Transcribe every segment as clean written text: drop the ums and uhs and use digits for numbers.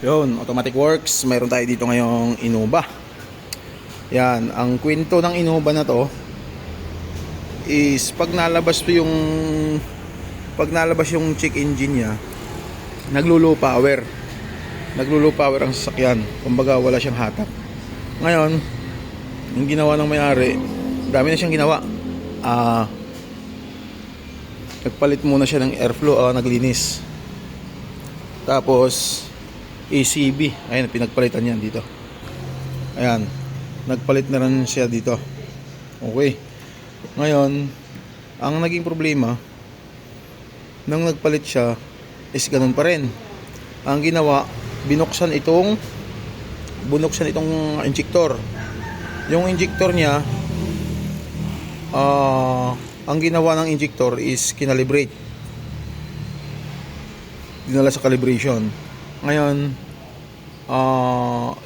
Yun, automatic works. Mayroon tayo dito ngayong Innova. Yan, ang kwento ng Innova na to is pag nalabas yung check engine niya, naglo-low power. Naglo-low power ang sasakyan. Kumbaga wala siyang hatak. Ngayon, yung ginawa ng may-ari, dami na siyang ginawa. Nagpalit muna siya ng airflow, naglinis. Tapos ACB, ayun, pinagpalitan yan dito. Ayan, nagpalit na rin siya dito. Okay. Ngayon, ang naging problema nang nagpalit siya is ganun pa rin. Ang ginawa, binuksan itong injector. Yung injector niya, ang ginawa ng injector is kinalibrate. Dinala sa calibration. Ngayon,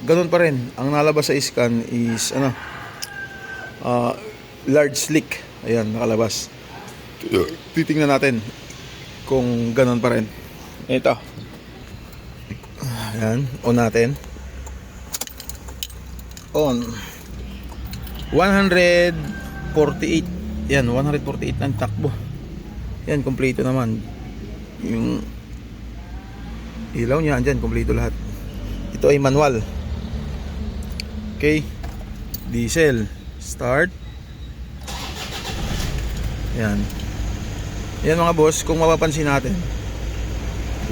ganun pa rin. Ang nalabas sa scan is large leak. Ayan, nakalabas. Titingnan natin kung ganun pa rin. Ito. Ayan, on natin. On. 148. Yan, 148 ang takbo. Yan, kompleto naman. Yung ilaw niya, andyan, kompleto lahat. Ito ay manual. Okay. Diesel. Start. Yan. Yan mga boss, kung mapapansin natin,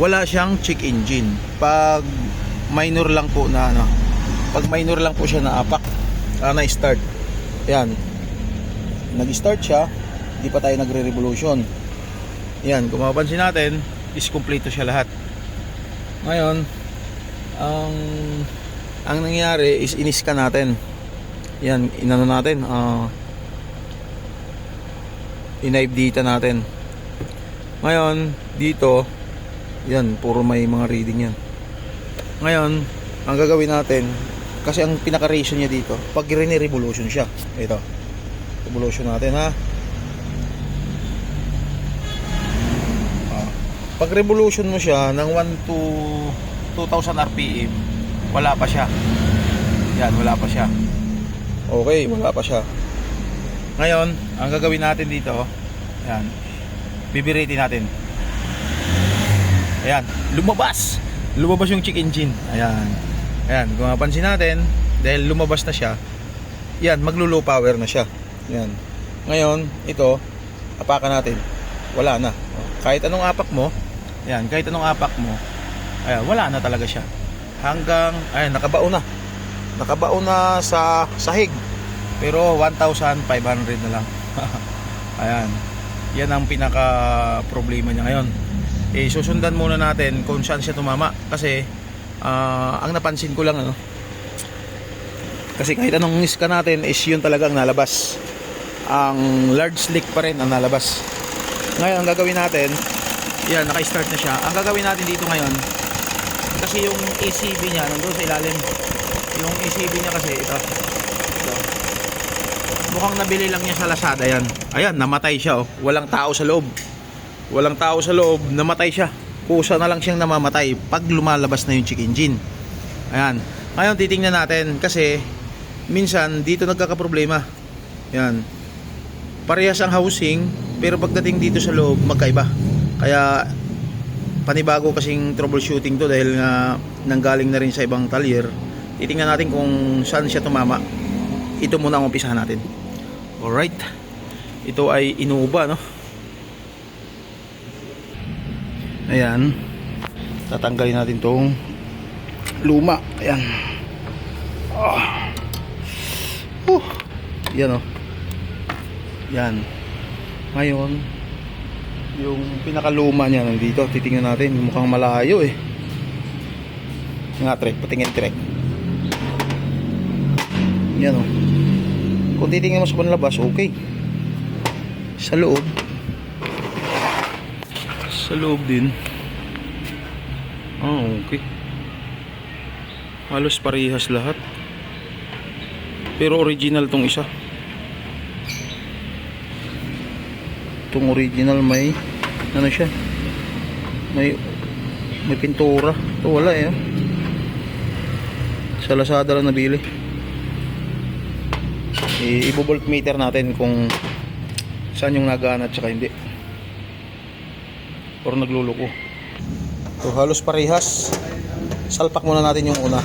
wala siyang check engine. Pag minor lang po siya na apak, na-start. Yan. Nag-start siya, hindi pa tayo nagre-revolution. Yan, kung mapapansin natin, is kompleto siya lahat. Ngayon, ang nangyari is in-scan natin. Yan, inano natin, in-dive data natin. Ngayon, dito, yan, puro may mga reading yan. Ngayon, ang gagawin natin, kasi ang pinaka-ratio niya dito, pag re-revolution siya, ito, revolution natin ha. Pag revolution mo siya ng 1 to 2000 RPM, wala pa siya. Yan, wala pa siya. Okay, wala pa siya. Ngayon, ang gagawin natin dito, yan, bibiritin natin. Ayan, lumabas yung check engine. Ayan, ayan, kung mapansin natin, dahil lumabas na siya, yan, maglo-low power na siya. Yan. Ngayon, ito, apakan natin. Wala na. Kahit anong apak mo, ayan, ayan, wala na talaga siya. Hanggang, ayan, nakabaon na sa sahig. Pero 1,500 na lang. Ayan. Yan ang pinaka problema niya ngayon. Susundan muna natin kung saan siya tumama. Kasi, ang napansin ko lang, kasi kahit anong scan natin is yun talagang nalabas. Ang large leak pa rin ang nalabas. Ngayon, ang gagawin natin, yan, naka-start na siya. Ang gagawin natin dito ngayon, kasi yung ACB niya nandoon sa ilalim. Yung ACB niya kasi ito. Mukhang nabili lang niya sa Lazada yan. Ayan, namatay siya, oh. Walang tao sa loob. Namatay siya. Kusa na lang siyang namamatay pag lumalabas na yung check engine. Ayan. Ngayon titingnan natin kasi minsan dito nagkakaproblema. Ayan. Parehas ang housing, pero pagdating dito sa loob magkaiba. Kaya panibago kasing troubleshooting to dahil nga nanggaling na rin sa ibang talyer. Titingnan natin kung saan siya tumama. Ito muna ang umpisahan natin. Alright. Ito ay Innova, no? Ayan. Tatanggalin natin tong luma. Ayan. Yan, oh. Yan. Ngayon, yung pinakaluma niya nandito. Titingnan natin. Mukhang malayo eh. Nga, trek. Patingin trek. Yan, oh. Kung titingnan mo sa panlabas, okay. Sa loob din. Okay. Halos parehas lahat. Pero original tong isa. Itong original may ano siya, may pintura. Ito wala eh. Sa Lazada lang nabili. I-voltmeter natin kung saan yung nagana at saka hindi. Or nagluluko. So halos parehas. Salpak muna natin yung una.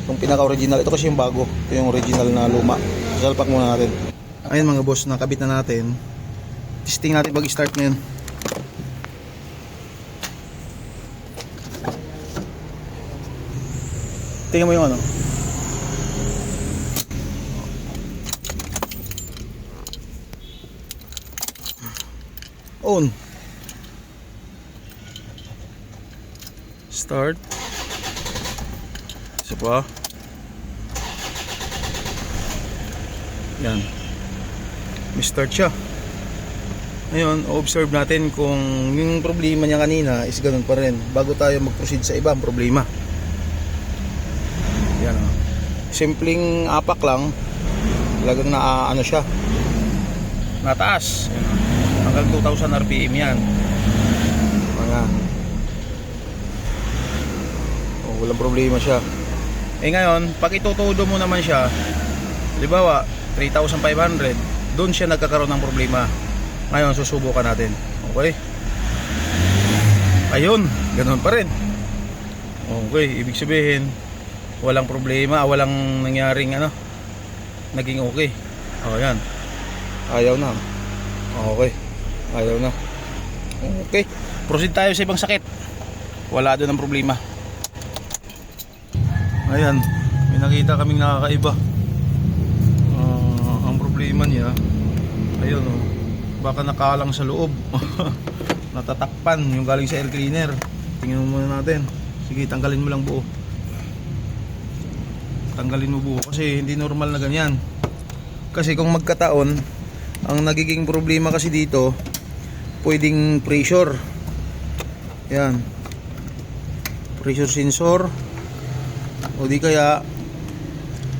Yung pinaka-original. Ito kasi yung bago. Ito yung original na luma. Salpak muna natin. Ayun mga boss, nakabit na natin. Testing natin pag-start ngayon. Tingnan mo yung ano. On. Start. Isa pa. Yan. May start siya. Ngayon, observe natin kung yung problema niya kanina is ganun pa rin bago tayo mag-proceed sa ibang problema. Yan o. Simpleng apak lang. Talagang ano siya. Nataas. Hanggang 2,000 RPM yan. Mga. Oh, walang problema siya. Eh ngayon, pag itutudo mo naman siya, halimbawa 3,500, doon siya nagkakaroon ng problema. Ngayon, susubukan natin. Okay? Ayun, ganoon pa rin. Okay, ibig sabihin, walang problema, walang nangyaring naging okay. O, yan. Ayaw na. Okay. Ayaw na. Okay. Proceed tayo sa ibang sakit. Wala doon ang problema. Ayan, may nakita kaming nakakaiba. Ang problema niya, ayun o. Baka nakalang sa loob. Natatakpan yung galing sa air cleaner. Tingnan mo muna natin. Sige, tanggalin mo lang buo. Tanggalin mo buo kasi hindi normal na ganyan. Kasi kung magkataon, ang nagiging problema kasi dito, pwedeng pressure. Yan. Pressure sensor. O di kaya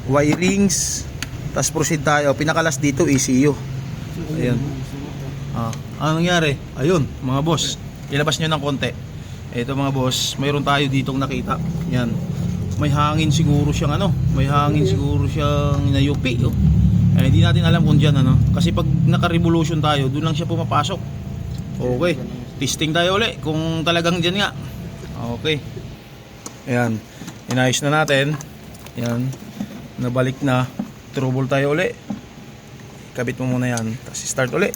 wirings. Tapos proceed tayo. Pinakalas dito ECU. Ayan. Ano nangyari? Ayun, mga boss. Ilabas nyo ng konti. Ito mga boss, mayroon tayo ditong nakita. Yan. May hangin siguro siyang may hangin siguro siyang inayupi. Hindi natin alam kung dyan Kasi pag naka-revolution tayo, doon lang siya pumapasok. Okay. Testing tayo uli kung talagang dyan nga. Okay. Ayan. Inayos na natin. Ayan. Nabalik na. Trouble tayo uli. Kabit mo muna yan. Tapos start uli.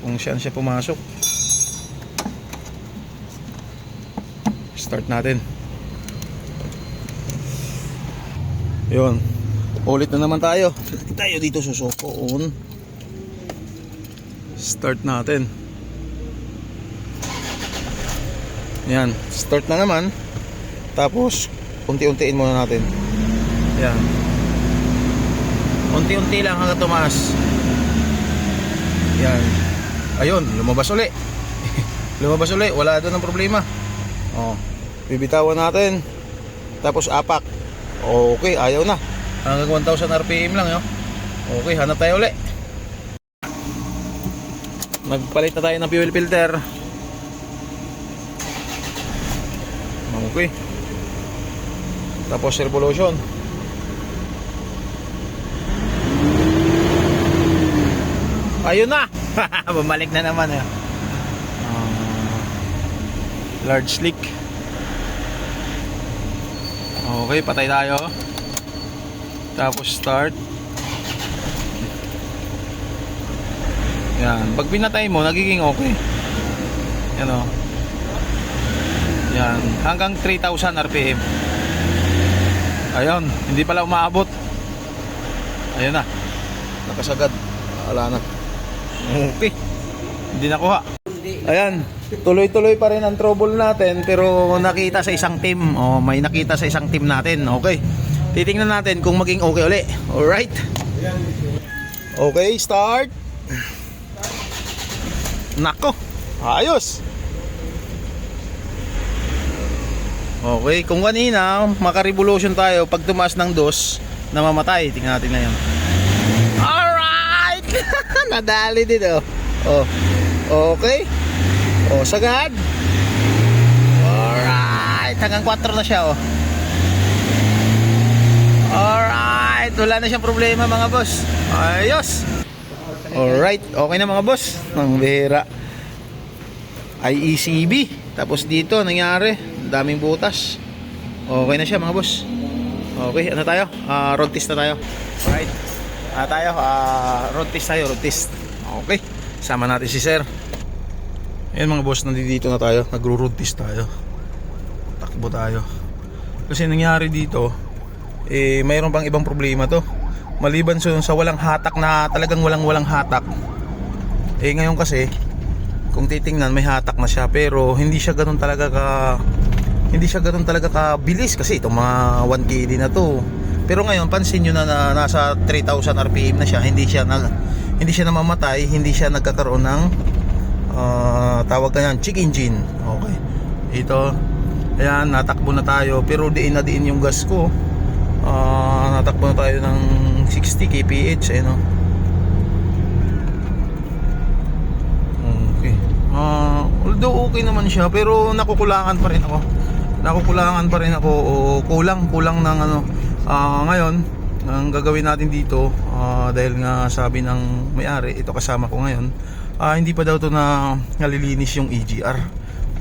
Kung saan siya pumasok. Start natin. Yun. Ulit na naman tayo. Tayo dito susuko on. Start natin. Yan. Start na naman. Tapos unti-untiin muna natin. Yan. Unti-unti lang hanggang tumaas. Yan. Ayun, lumabas uli. Lumabas uli, wala doon ng problema. Oh, bibitawan natin. Tapos apak. Okay, ayaw na. Hanggang 1,000 RPM lang, Okay, hanap tayo uli. Magpalit na tayo ng fuel filter. Okay. Tapos revolution. Ayun na. Bumalik na naman large leak. Okay, patay tayo. Tapos start. Yan, pag pinatay mo nagiging okay. Yan Yan, hanggang 3,000 RPM. Ayun, hindi pala umaabot. Ayun na. Nakasagad. Wala na. Okay. Hindi nakuha. Ayan, tuloy-tuloy pa rin ang trouble natin pero nakita sa isang team. May nakita sa isang team natin. Okay. Titingnan natin kung maging okay uli. Alright. Okay, start. Nako. Ayos. Okay, kung kanina maka-revolution tayo pag tumaas ng dos, namamatay. Tingnan natin ngayon. Alright. Nadali dito. Okay. Sagad. Alright. Hanggang 4 na siya. Alright, wala na siyang problema mga boss. Ayos. Alright, okay na mga boss. Ang bihira. IECB. Tapos dito, nangyari, daming butas. Okay na siya mga boss. Okay, ano tayo? Road test na tayo. Alright. Road test tayo, road test. Okay, sama natin si sir. Ayan mga boss, nandito na tayo. Nagro-road test tayo. Takbo tayo. Kasi nangyari dito, mayroon pang ibang problema to. Maliban sa walang hatak na talagang walang hatak. Ngayon kasi, kung titingnan may hatak na siya, pero hindi siya ganoon talaga kabilis kasi itong mga 1KD na to. Pero ngayon pansin niyo na nasa 3,000 RPM na siya, hindi siya namamatay, hindi siya nagkakaroon ng tawag ganyan, check engine. Okay. Ito, ayan, natakbo na tayo pero diin na diin yung gas ko. Natakbo na tayo ng 60 kph no. Okay. Although okay naman siya pero nakukulangan pa rin ako o kulang ng ano. Ngayon ang gagawin natin dito, dahil nga sabi ng may-ari, ito kasama ko ngayon, hindi pa daw to na nalilinis yung EGR.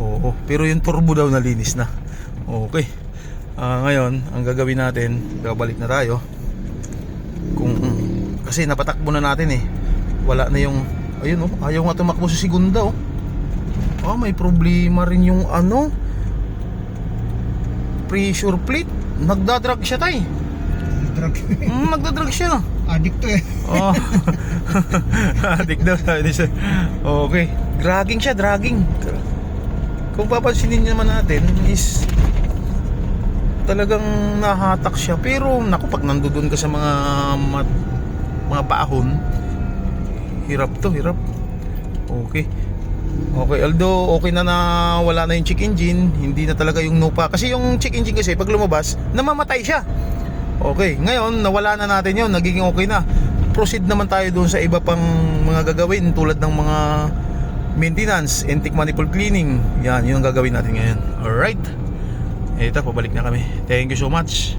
Oo, pero yung turbo daw nalinis na. Okay. Ngayon ang gagawin natin, babalik na tayo kasi napatakbo na natin wala na yung, ayun ayaw nga tumakbo sa segunda may problema rin yung pressure plate. Nagdadrag siya tay. Nagdadrag siya. Addict to Addict daw sabi ni sir. Okay, dragging siya, dragging. Kung papansinin naman natin is talagang nahatak siya. Pero naku, pag nandoon ka sa mga paahon, hirap. Okay, although okay na wala na yung check engine, hindi na talaga yung NOPA. Kasi yung check engine kasi pag lumabas, namamatay siya. Okay, ngayon nawala na natin yun, nagiging okay na. Proceed naman tayo doon sa iba pang mga gagawin tulad ng mga maintenance, intake manifold cleaning. Yan, yun ang gagawin natin ngayon. Alright, ito, pabalik na kami. Thank you so much.